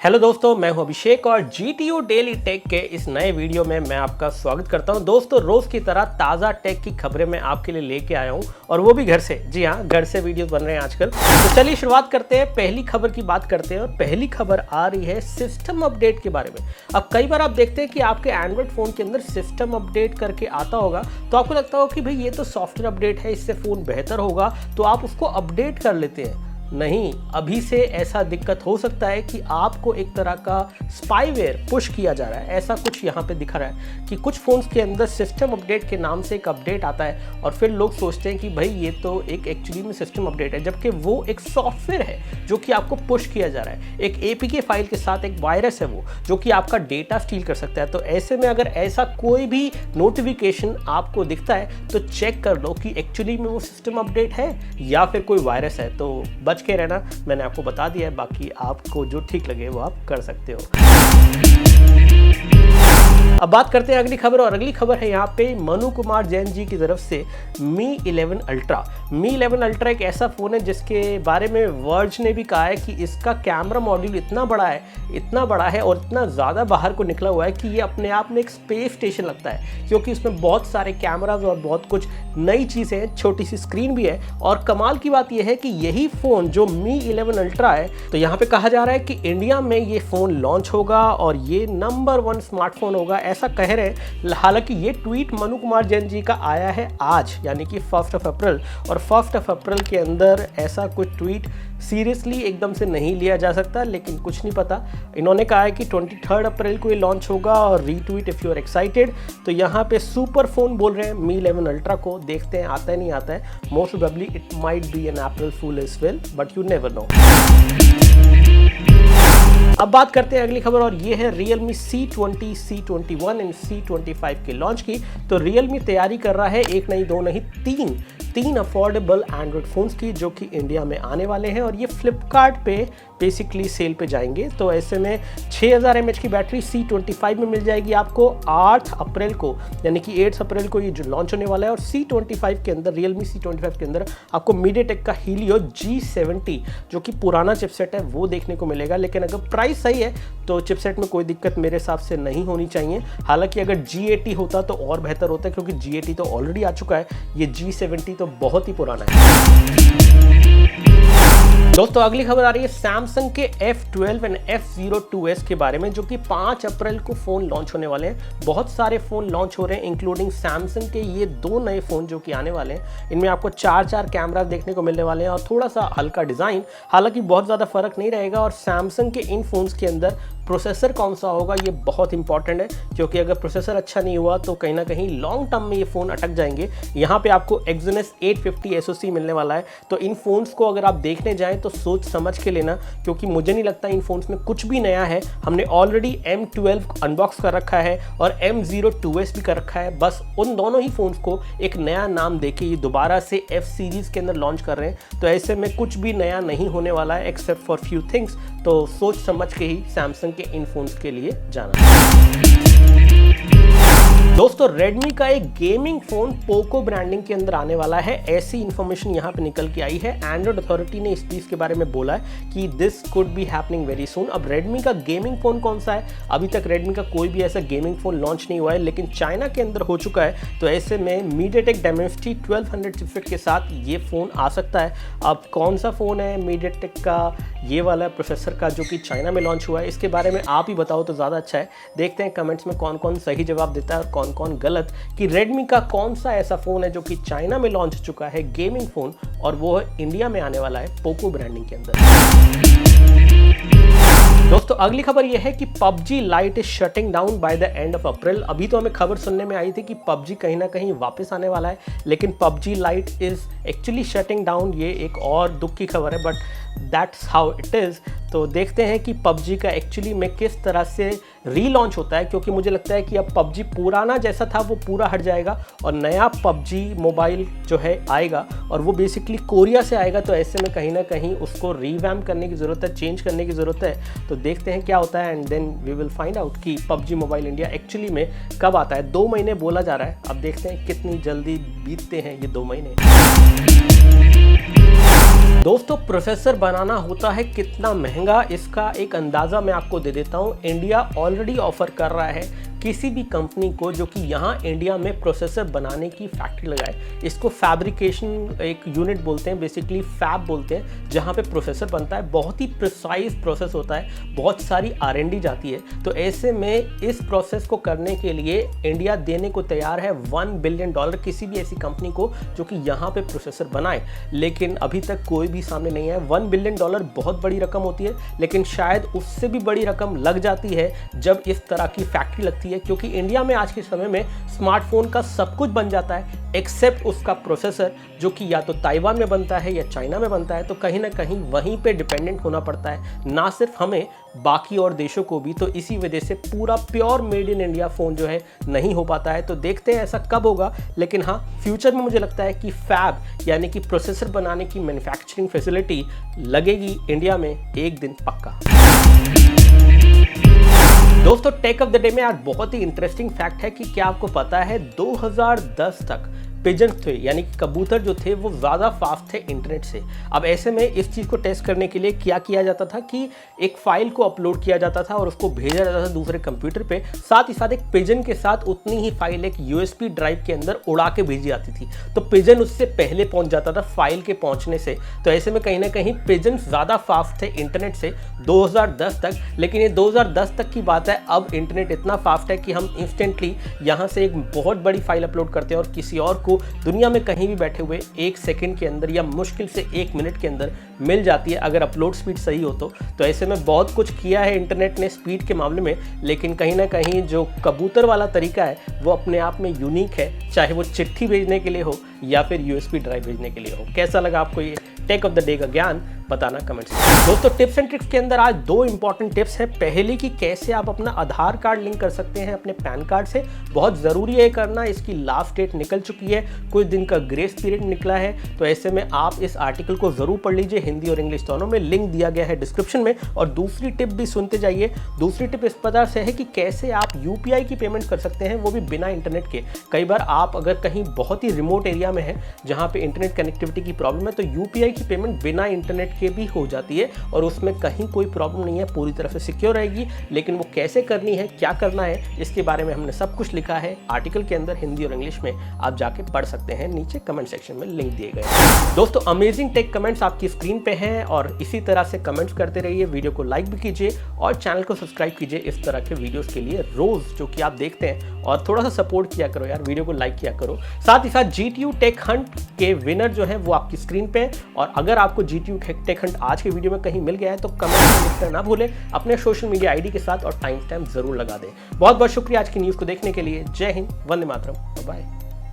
Hello दोस्तों, मैं हूं अभिषेक और GTU डेली टेक के इस नए वीडियो में मैं आपका स्वागत करता हूं। दोस्तों, रोज की तरह ताज़ा टेक की खबरें मैं आपके लिए लेके आया हूं और वो भी घर से। जी हां, घर से वीडियोस बन रहे हैं आजकल। तो चलिए शुरुआत करते हैं, पहली खबर की बात करते हैं और पहली खबर आ रही है सिस्टम अपडेट के बारे में। अब कई बार आप देखते हैं कि आपके एंड्रॉइड फ़ोन के अंदर सिस्टम अपडेट करके आता होगा, तो आपको लगता होगा कि भाई ये तो सॉफ्टवेयर अपडेट है, इससे फ़ोन बेहतर होगा, तो आप उसको अपडेट कर लेते हैं। नहीं, अभी से ऐसा दिक्कत हो सकता है कि आपको एक तरह का स्पाईवेयर पुश किया जा रहा है। ऐसा कुछ यहाँ पे दिखा रहा है कि कुछ फ़ोन्स के अंदर सिस्टम अपडेट के नाम से एक अपडेट आता है और फिर लोग सोचते हैं कि भाई ये तो एक एक्चुअली में सिस्टम अपडेट है, जबकि वो एक सॉफ्टवेयर है जो कि आपको पुश किया जा रहा है। एक APK फाइल के साथ एक वायरस है वो, जो कि आपका डेटा स्टील कर सकता है। तो ऐसे में अगर ऐसा कोई भी नोटिफिकेशन आपको दिखता है तो चेक कर लो कि एक्चुअली में वो सिस्टम अपडेट है या फिर कोई वायरस है। तो बच के रहना, मैंने आपको बता दिया है, बाकी आपको जो ठीक लगे वो आप कर सकते हो। अब बात करते हैं अगली खबर, और अगली खबर है यहाँ पे मनु कुमार जैन जी की तरफ से Mi 11 अल्ट्रा। Mi 11 अल्ट्रा एक ऐसा फ़ोन है जिसके बारे में वर्ज ने भी कहा है कि इसका कैमरा मॉड्यूल इतना बड़ा है और इतना ज़्यादा बाहर को निकला हुआ है कि ये अपने आप में एक स्पेस स्टेशन लगता है, क्योंकि इसमें बहुत सारे कैमराज और बहुत कुछ नई चीज़ें हैं, छोटी सी स्क्रीन भी है। और कमाल की बात यह है कि यही फ़ोन जो Mi 11 अल्ट्रा है, तो यहाँ पे कहा जा रहा है कि इंडिया में ये फ़ोन लॉन्च होगा और ये नंबर 1 स्मार्टफोन होगा, ऐसा कह रहे हैं। हालांकि ये ट्वीट मनु कुमार जैन जी का आया है आज, यानी कि 1 अप्रैल, और 1 अप्रैल के अंदर ऐसा कुछ ट्वीट सीरियसली एकदम से नहीं लिया जा सकता, लेकिन कुछ नहीं पता। इन्होंने कहा है कि 23 अप्रैल को ये लॉन्च होगा और retweet if you are excited. तो यहाँ पे सुपर फोन बोल रहे हैं Mi 11 अल्ट्रा को, देखते हैं आता है नहीं आता है। Most probably it might be an April fool as well, but you never know. अब बात करते हैं अगली खबर, और ये है Realme C20, C21 and C25 के लॉन्च की। तो Realme तैयारी कर रहा है एक नहीं दो नहीं तीन अफोर्डेबल एंड्रॉयड फ़ोन्स की, जो कि इंडिया में आने वाले हैं और ये फ्लिपकार्ट पे बेसिकली सेल पे जाएंगे। तो ऐसे में 6000 mAh की बैटरी C25 में मिल जाएगी आपको 8 अप्रैल को, यानी कि 8 अप्रैल को ये जो लॉन्च होने वाला है। और C25 के अंदर, Realme C25 के अंदर आपको MediaTek का Helio G70 जो कि पुराना चिपसेट है वो देखने को मिलेगा। लेकिन अगर प्राइस सही है तो चिपसेट में कोई दिक्कत मेरे हिसाब से नहीं होनी चाहिए। हालांकि अगर G80 होता तो और बेहतर होता है, क्योंकि G80 तो ऑलरेडी आ चुका है, ये G70 तो बहुत ही पुराना है। दोस्तों, अगली खबर आ रही है सैमसंग के F12 एंड F02s के बारे में, जो कि 5 अप्रैल को फ़ोन लॉन्च होने वाले हैं। बहुत सारे फ़ोन लॉन्च हो रहे हैं, इंक्लूडिंग सैमसंग के ये 2 नए फ़ोन जो कि आने वाले हैं। इनमें आपको 4 कैमरा देखने को मिलने वाले हैं और थोड़ा सा हल्का डिज़ाइन। हालांकि बहुत ज़्यादा फर्क नहीं रहेगा। और सैमसंग के इन फ़ोन्स के अंदर प्रोसेसर कौन सा होगा ये बहुत इंपॉर्टेंट है, क्योंकि अगर प्रोसेसर अच्छा नहीं हुआ तो कहीं ना कहीं लॉन्ग टर्म में ये फ़ोन अटक जाएंगे। यहाँ पे आपको Exynos 850 SoC मिलने वाला है। तो इन फ़ोन्स को अगर आप देखने जाएं तो सोच समझ के लेना, क्योंकि मुझे नहीं लगता इन फ़ोन्स में कुछ भी नया है। हमने ऑलरेडी M12 अनबॉक्स कर रखा है और M02s भी कर रखा है। बस उन दोनों ही फ़ोन्स को एक नया नाम देके ये दोबारा से F सीरीज़ के अंदर लॉन्च कर रहे हैं। तो ऐसे में कुछ भी नया नहीं होने वाला है एक्सेप्ट फॉर फ्यू थिंग्स। तो सोच समझ के ही सैमसंग के इन फोन्स के लिए जाना। दोस्तों, Redmi का एक गेमिंग फ़ोन पोको ब्रांडिंग के अंदर आने वाला है, ऐसी इन्फॉर्मेशन यहाँ पे निकल के आई है। एंड्रॉइड अथॉरिटी ने इस चीज़ के बारे में बोला है कि this could be happening very soon. अब Redmi का गेमिंग फ़ोन कौन सा है? अभी तक Redmi का कोई भी ऐसा गेमिंग फ़ोन लॉन्च नहीं हुआ है, लेकिन चाइना के अंदर हो चुका है। तो ऐसे में MediaTek Dimensity 1200 चिपसेट के साथ ये फ़ोन आ सकता है। अब कौन सा फ़ोन है MediaTek का ये वाला प्रोसेसर का जो कि चाइना में लॉन्च हुआ है, इसके बारे में आप ही बताओ तो ज़्यादा अच्छा है। देखते हैं कमेंट्स में कौन कौन सही जवाब देता है और कौन कौन गलत, कि Redmi का कौन सा ऐसा फ़ोन है जो कि चाइना में लॉन्च हो चुका है गेमिंग फ़ोन और वो इंडिया में आने वाला है पोको ब्रांडिंग के अंदर। दोस्तों, अगली खबर यह है कि PUBG Lite is shutting down by the end of April. अभी तो हमें खबर सुनने में आई थी कि PUBG कहीं ना कहीं वापस आने वाला है, लेकिन PUBG Lite is actually shutting down. ये एक और दुख की खबर है, but that's how it is. तो देखते हैं कि PUBG का एक्चुअली में किस तरह से रीलॉन्च होता है, क्योंकि मुझे लगता है कि अब PUBG पुराना जैसा था वो पूरा हट जाएगा और नया PUBG मोबाइल जो है आएगा, और वो बेसिकली कोरिया से आएगा। तो ऐसे में कहीं ना कहीं उसको रीवैम्प करने की ज़रूरत है, चेंज करने की ज़रूरत है। तो देखते हैं क्या होता है, and then we will find out कि PUBG मोबाइल इंडिया एक्चुअली में कब आता है। 2 महीने बोला जा रहा है, अब देखते हैं कितनी जल्दी बीतते हैं ये 2 महीने। दोस्तों प्रोसेसर बनाना होता है कितना महंगा, इसका एक अंदाज़ा मैं आपको दे देता हूँ। इंडिया ऑलरेडी ऑफर कर रहा है किसी भी कंपनी को जो कि यहाँ इंडिया में प्रोसेसर बनाने की फैक्ट्री लगाए। इसको फैब्रिकेशन एक यूनिट बोलते हैं, बेसिकली फैब बोलते हैं, जहाँ पे प्रोसेसर बनता है। बहुत ही प्रिसाइज प्रोसेस होता है, बहुत सारी R&D जाती है। तो ऐसे में इस प्रोसेस को करने के लिए इंडिया देने को तैयार है $1 बिलियन किसी भी ऐसी कंपनी को जो कि यहाँ पे प्रोसेसर बनाए। लेकिन अभी तक कोई भी सामने नहीं है। $1 बिलियन बहुत बड़ी रकम होती है, लेकिन शायद उससे भी बड़ी रकम लग जाती है जब इस तरह की फैक्ट्री लगती है, क्योंकि इंडिया में आज के समय में स्मार्टफोन का सब कुछ बन जाता है एक्सेप्ट उसका प्रोसेसर, जो कि या तो ताइवान में बनता है या चाइना में बनता है। तो कहीं ना कहीं वहीं पे डिपेंडेंट होना पड़ता है, ना सिर्फ हमें बाकी और देशों को भी। तो इसी वजह से पूरा pure made in India phone जो है नहीं हो पाता है। तो देखते हैं ऐसा कब होगा। लेकिन हाँ, फ्यूचर में मुझे लगता है कि फैब यानी कि प्रोसेसर बनाने की मैन्युफैक्चरिंग फैसिलिटी लगेगी इंडिया में एक दिन पक्का। दोस्तों टेक ऑफ द डे में आज बहुत ही इंटरेस्टिंग फैक्ट है कि क्या आपको पता है 2010 तक पिजन थे यानी कि कबूतर जो थे वो ज़्यादा फास्ट थे इंटरनेट से। अब ऐसे में इस चीज़ को टेस्ट करने के लिए क्या किया जाता था कि एक फाइल को अपलोड किया जाता था और उसको भेजा जाता था दूसरे कंप्यूटर पे। साथ ही साथ एक पिजन के साथ उतनी ही फाइल एक USB ड्राइव के अंदर उड़ा के भेजी जाती थी। तो पिजन उससे पहले पहुंच जाता था फाइल के पहुंचने से। तो ऐसे में कहीं ना कहीं पिजन ज़्यादा फास्ट थे इंटरनेट से 2010 तक। लेकिन ये 2010 तक की बात है, अब इंटरनेट इतना फास्ट है कि हम इंस्टेंटली यहाँ से एक बहुत बड़ी फाइल अपलोड करते हैं और किसी और दुनिया में कहीं भी बैठे हुए 1 सेकंड के अंदर या मुश्किल से 1 मिनट के अंदर मिल जाती है, अगर अपलोड स्पीड सही हो तो ऐसे में बहुत कुछ किया है इंटरनेट ने स्पीड के मामले में। लेकिन कहीं ना कहीं जो कबूतर वाला तरीका है वो अपने आप में यूनिक है, चाहे वो चिट्ठी भेजने के लिए हो या फिर USB ड्राइव भेजने के लिए हो। कैसा लगा आपको ये टेक ऑफ द डे का ज्ञान, बताना कमेंट्स में। दोस्तों टिप्स एंड ट्रिक्स के अंदर आज 2 इंपॉर्टेंट टिप्स हैं। पहली कि कैसे आप अपना आधार कार्ड लिंक कर सकते हैं अपने पैन कार्ड से। बहुत ज़रूरी है करना, इसकी लास्ट डेट निकल चुकी है, कुछ दिन का ग्रेस पीरियड निकला है। तो ऐसे में आप इस आर्टिकल को ज़रूर पढ़ लीजिए, हिंदी और इंग्लिश दोनों में, लिंक दिया गया है डिस्क्रिप्शन में। और दूसरी टिप भी सुनते जाइए। दूसरी टिप इस प्रकार से है कि कैसे आप UPI की पेमेंट कर सकते हैं, वो भी बिना इंटरनेट के। कई बार आप अगर कहीं बहुत ही रिमोट एरिया में हैं जहाँ पे इंटरनेट कनेक्टिविटी की प्रॉब्लम है, तो UPI की पेमेंट बिना इंटरनेट के भी हो जाती है और उसमें कहीं कोई प्रॉब्लम नहीं है, पूरी तरह से सिक्योर रहेगी। लेकिन वो कैसे करनी है, क्या करना है, इसके बारे में हमने सब कुछ लिखा है आर्टिकल के अंदर, हिंदी और इंग्लिश में। आप जाके पढ़ सकते हैं, नीचे कमेंट सेक्शन में लिंक दिए गए हैं। दोस्तों अमेजिंग टेक कमेंट्स आपकी स्क्रीन पे हैं और इसी तरह से कमेंट्स करते रहिए। वीडियो को लाइक भी कीजिए और चैनल को सब्सक्राइब कीजिए इस तरह के वीडियोस के लिए रोज जो कि आप देखते हैं। और थोड़ा सा सपोर्ट किया करो यार, वीडियो को लाइक किया करो। साथ ही साथ GTU टेक हंट के विनर जो है वो आपकी स्क्रीन पे है। और अगर आपको GTU टेक हंट आज के वीडियो में कहीं मिल गया है तो कमेंट में लिखना ना भूलें, अपने सोशल मीडिया ID के साथ और टाइम स्टैम्प जरूर लगा दें। बहुत बहुत शुक्रिया आज की न्यूज़ को देखने के लिए। जय हिंद, वंदे मातरम, बाय।